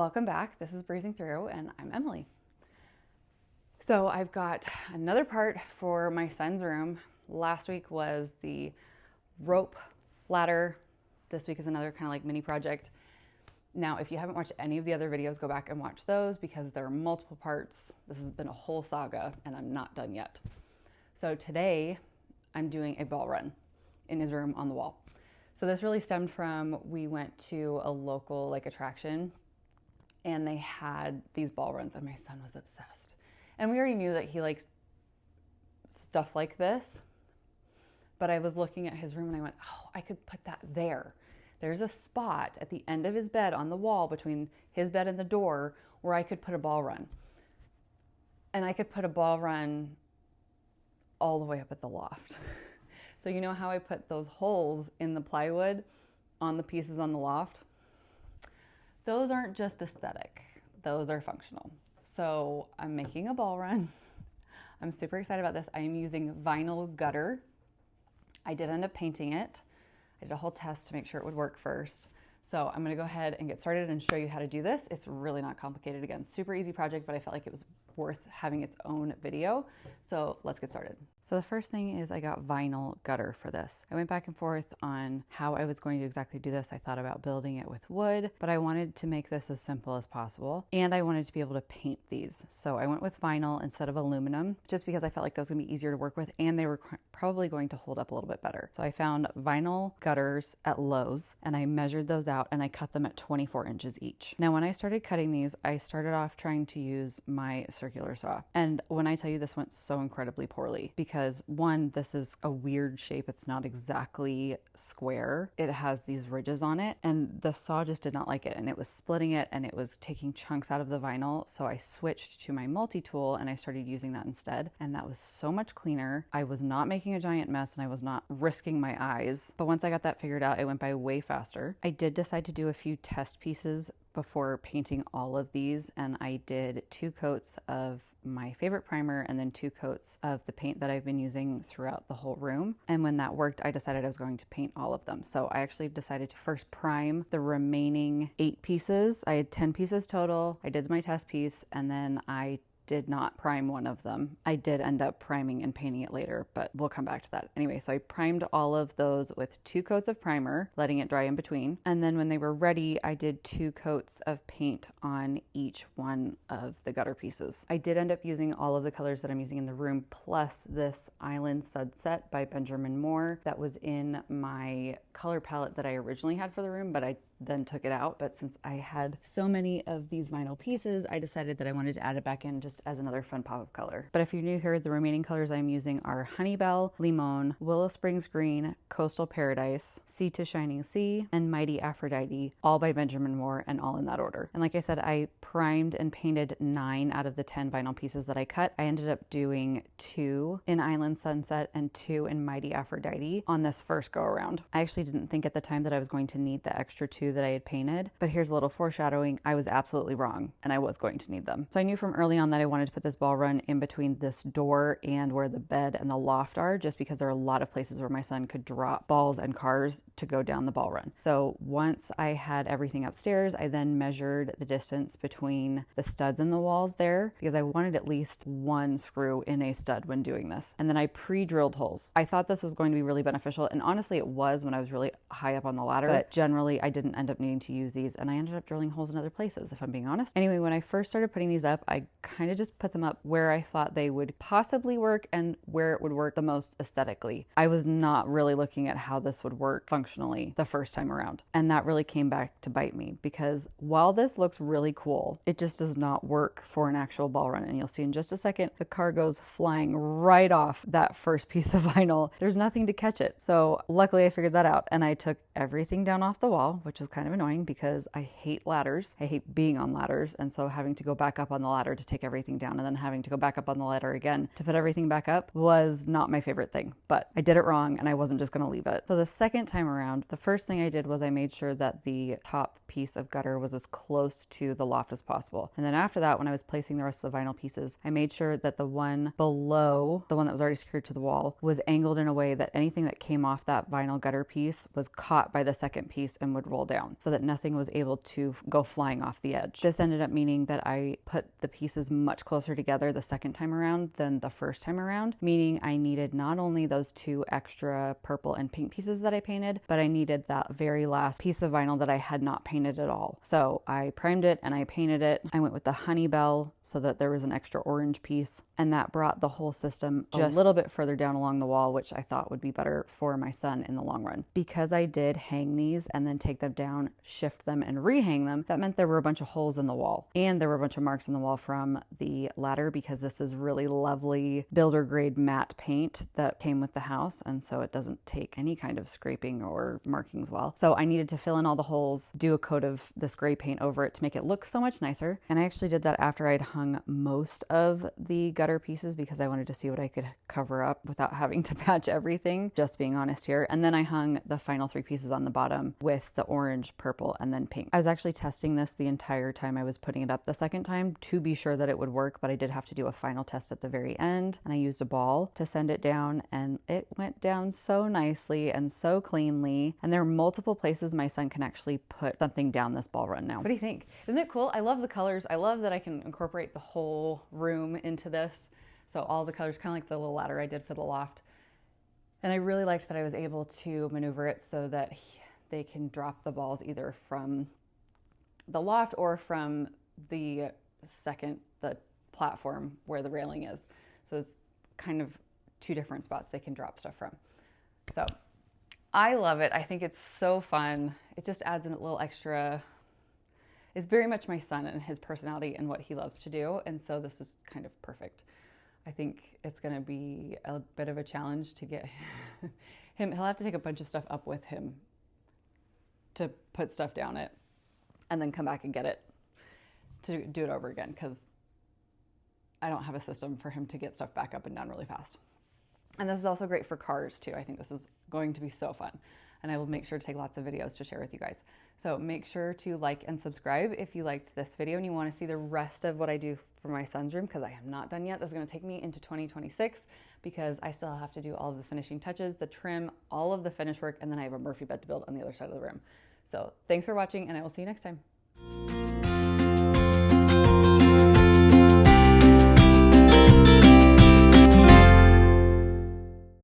Welcome back. This is Breezing Through, and I'm Emily. So I've got another part for my son's room. Last week was the rope ladder. This week is another kind of like mini project. Now, if you haven't watched any of the other videos, go back and watch those because there are multiple parts. This has been a whole saga and I'm not done yet. So today I'm doing a ball run in his room on the wall. So this really stemmed from, we went to a local attraction and they had these ball runs and my son was obsessed. And we already knew that he liked stuff like this, but I was looking at his room and I went, oh, I could put that there. There's a spot at the end of his bed on the wall between his bed and the door where I could put a ball run. And I could put a ball run all the way up at the loft. So you know how I put those holes in the plywood on the pieces on the loft? Those aren't just aesthetic, those are functional. So I'm making a ball run. I'm super excited about this. I am using vinyl gutter. I did end up painting it. I did a whole test to make sure it would work first. So I'm gonna go ahead and get started and show you how to do this. It's really not complicated. Again, super easy project, but I felt like it was worth having its own video. So let's get started. So the first thing is I got vinyl gutter for this. I went back and forth on how I was going to exactly do this. I thought about building it with wood, but I wanted to make this as simple as possible. And I wanted to be able to paint these. So I went with vinyl instead of aluminum, just because I felt like those were gonna be easier to work with and they were probably going to hold up a little bit better. So I found vinyl gutters at Lowe's and I measured those out and I cut them at 24 inches each. Now, when I started cutting these, I started off trying to use my circular saw. And when I tell you this went so incredibly poorly, because one, this is a weird shape. It's not exactly square. It has these ridges on it and the saw just did not like it. And it was splitting it and it was taking chunks out of the vinyl. So I switched to my multi-tool and I started using that instead. And that was so much cleaner. I was not making a giant mess and I was not risking my eyes. But once I got that figured out, it went by way faster. I did decide to do a few test pieces before painting all of these, and I did 2 coats of my favorite primer and then 2 coats of the paint that I've been using throughout the whole room. And when that worked, I decided I was going to paint all of them. So I actually decided to first prime the remaining 8 pieces. I had 10 pieces total. I did my test piece and then I did not prime one of them. I did end up priming and painting it later, but we'll come back to that. Anyway, so I primed all of those with 2 coats of primer, letting it dry in between. And then when they were ready, I did 2 coats of paint on each one of the gutter pieces. I did end up using all of the colors that I'm using in the room, plus this Island Sunset by Benjamin Moore that was in my color palette that I originally had for the room, but I then took it out. But since I had so many of these vinyl pieces, I decided that I wanted to add it back in just as another fun pop of color. But if you're new here, the remaining colors I'm using are Honeybell, Limon, Willow Springs Green, Coastal Paradise, Sea to Shining Sea, and Mighty Aphrodite, all by Benjamin Moore and all in that order. And like I said, I primed and painted 9 out of the 10 vinyl pieces that I cut. I ended up doing 2 in Island Sunset and 2 in Mighty Aphrodite on this first go around. I actually didn't think at the time that I was going to need the extra 2 that I had painted, but here's a little foreshadowing. I was absolutely wrong and I was going to need them. So I knew from early on that I wanted to put this ball run in between this door and where the bed and the loft are, just because there are a lot of places where my son could drop balls and cars to go down the ball run. So once I had everything upstairs, I then measured the distance between the studs in the walls there, because I wanted at least 1 screw in a stud when doing this. And then I pre-drilled holes. I thought this was going to be really beneficial, and honestly it was when I was really high up on the ladder, but generally I didn't end up needing to use these, and I ended up drilling holes in other places, if I'm being honest. Anyway, when I first started putting these up, I kind of just put them up where I thought they would possibly work and where it would work the most aesthetically. I was not really looking at how this would work functionally the first time around. And that really came back to bite me, because while this looks really cool, it just does not work for an actual ball run. And you'll see in just a second, the car goes flying right off that first piece of vinyl. There's nothing to catch it. So luckily I figured that out and I took everything down off the wall, which was kind of annoying because I hate ladders. I hate being on ladders. And so having to go back up on the ladder to take everything everything down and then having to go back up on the ladder again to put everything back up was not my favorite thing, but I did it wrong and I wasn't just gonna leave it. So the second time around, the first thing I did was I made sure that the top piece of gutter was as close to the loft as possible. And then after that, when I was placing the rest of the vinyl pieces, I made sure that the one below, the one that was already secured to the wall, was angled in a way that anything that came off that vinyl gutter piece was caught by the second piece and would roll down so that nothing was able to go flying off the edge. This ended up meaning that I put the pieces much closer together the second time around than the first time around, meaning I needed not only those 2 extra purple and pink pieces that I painted, but I needed that very last piece of vinyl that I had not painted at all. So I primed it and I painted it. I went with the honey bell so that there was an extra orange piece, and that brought the whole system just a little bit further down along the wall, which I thought would be better for my son in the long run. Because I did hang these and then take them down, shift them, and rehang them, that meant there were a bunch of holes in the wall, and there were a bunch of marks in the wall from the ladder because this is really lovely builder grade matte paint that came with the house, and so it doesn't take any kind of scraping or markings well. So I needed to fill in all the holes, do a coat of this gray paint over it to make it look so much nicer. And I actually did that after I'd hung most of the gutter pieces because I wanted to see what I could cover up without having to patch everything, just being honest here. And then I hung the final 3 pieces on the bottom with the orange, purple, and then pink. I was actually testing this the entire time I was putting it up the second time to be sure that it would work, but I did have to do a final test at the very end, and I used a ball to send it down, and it went down so nicely and so cleanly. And there are multiple places my son can actually put something down this ball run now. What do you think? Isn't it cool? I love the colors. I love that I can incorporate the whole room into this. So all the colors, kind of like the little ladder I did for the loft. And I really liked that I was able to maneuver it so that they can drop the balls either from the loft or from the platform where the railing is. So it's kind of 2 different spots they can drop stuff from. So I love it. I think it's so fun. It just adds a little extra. It's very much my son and his personality and what he loves to do. And so this is kind of perfect. I think it's going to be a bit of a challenge to get him. He'll have to take a bunch of stuff up with him to put stuff down it and then come back and get it to do it over again, because I don't have a system for him to get stuff back up and down really fast. And this is also great for cars too. I think this is going to be so fun. And I will make sure to take lots of videos to share with you guys. So make sure to like and subscribe if you liked this video and you want to see the rest of what I do for my son's room, because I am not done yet. This is going to take me into 2026 because I still have to do all of the finishing touches, the trim, all of the finish work, and then I have a Murphy bed to build on the other side of the room. So thanks for watching, and I will see you next time.